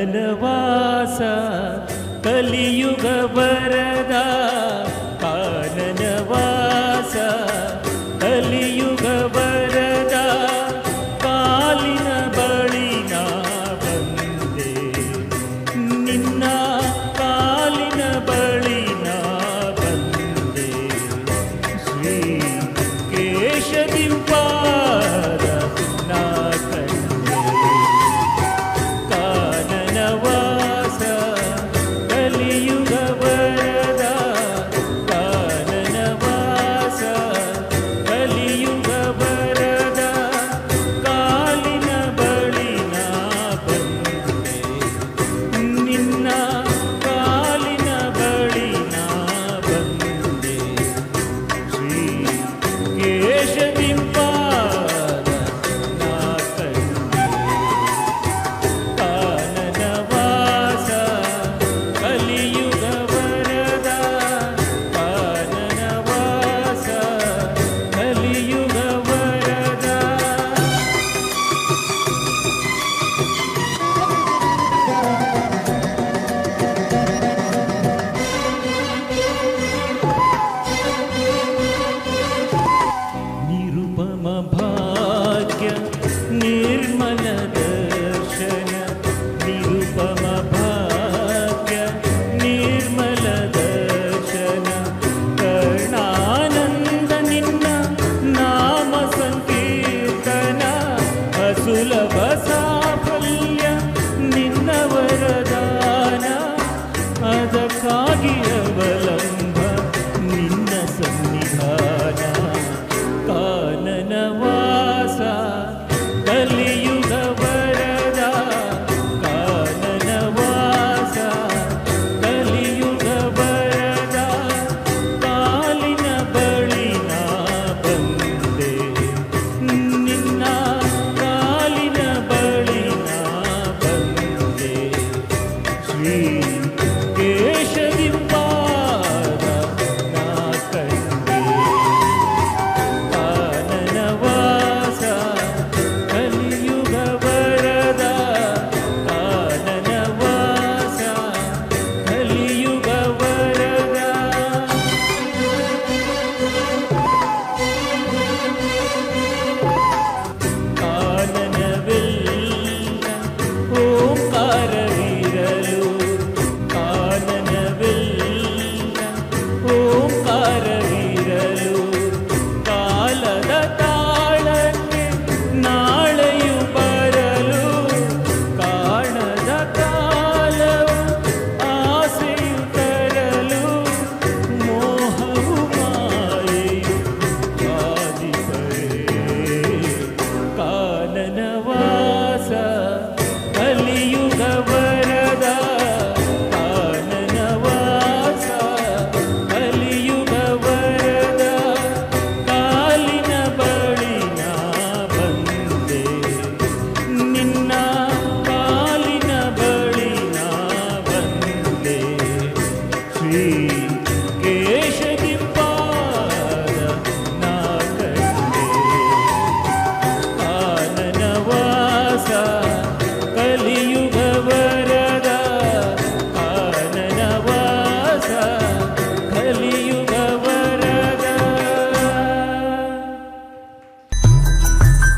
ಕಾನನವಾಸ ಕಲಿಯುಗ ಬರದ ಕಾನನವಾಸ ಕಲಿಯುಗ ಬರದ ಕಾಲಿನ ಬಳಿ ನಾ ಬಂದೆ ನಿನ್ನ ಕಾಲಿನ ಬಳಿ ನಾ ಬಂದೆ ಶ್ರೀ ಕೇಶದಿಂಪಾದ ನಾ ಕಂಡೆ ಕಾನನವಾಸ ಕಲಿಯುಗ ವರದ ಕಾನನವಾಸ ಕಲಿಯುಗ ವರದ ಕಾಲಿನ ಬಳಿ ನಾ ಬಂದೆ ನಿನ್ನ ಕಾಲಿನ ಬಳಿ ನಾ ಬಂದೆ ಶ್ರೀ ಕೇಶದಿಂಪಾದ ನಾ ಕಂಡೆ ಕಾನನವಾಸ ಕಲಿಯುಗ ವರದ ಕಾನನವಾಸ ಕಲಿಯುಗ ವರದ ನಿರುಪಮ ಭಾಗ್ಯ ನಿರ್ಮಲ ದರ್ಶನ ನಿರುಪಮ ಭಾಗ್ಯ ನಿರ್ಮಲ ದರ್ಶನ ಕರ್ಣಾನಂದ ನಿನ್ನ ನಾಮ ಸಂಕೀರ್ತನ ಅಸುಲಭ ಸಾಫಲ್ಯ ನಿನ್ನ ವರದಾನ ಅದಕ್ಕಾಗಿ ಅವಲಂಬ ನಿನ್ನ ಸನ್ನಿಧಾನ ಕಾನನವಾಸ ಕಲಿಯುಗ ವರದ ಕಾನನವಾಸ ಕಲಿಯುಗ ವರದ ಕಾಲಿನ ಬಳಿ ನಾ ಬಂದೆ ನಿನ್ನ ಕಾಲಿನ ಬಳಿ ನಾ ಬಂದೆ ಶ್ರೀ ಕೇಶದಿಂಪಾದ ನಾ ಕಂಡೆ ಕಾನನವಾಸ ಕಲಿಯುಗ ವರದ ಕಾನನವಾಸ ಕಲಿಯುಗ ವರದ ಕಾನನವೆಲ್ಲ ಓಂಕಾರವಿರಲು ಕಾನನವೆಲ್ಲ ಓಂಕಾರವಿರಲು ಕಾಲದ ತಾಳಕ್ಕೆ ನಾಳೆಯು ಬರಲು ಕಾಣದ ಕಾಲವು ಆಸೆಯು ತರಲು ಮೋಹವು ಮಾಯೆಯು ಬಾಧಿಸಲೇ ಕಾನನವಾಸ ಕಲಿಯುಗ ವರದ ಕಾನನವಾಸ ಕಲಿಯುಗ ವರದ ಕಾಲಿನ ಬಳಿ ನಾ ಬಂದೆ ನಿನ್ನ ಕಾಲಿನ ಬಳಿ ನಾ ಬಂದೆ ಶ್ರೀ ಕೇಶ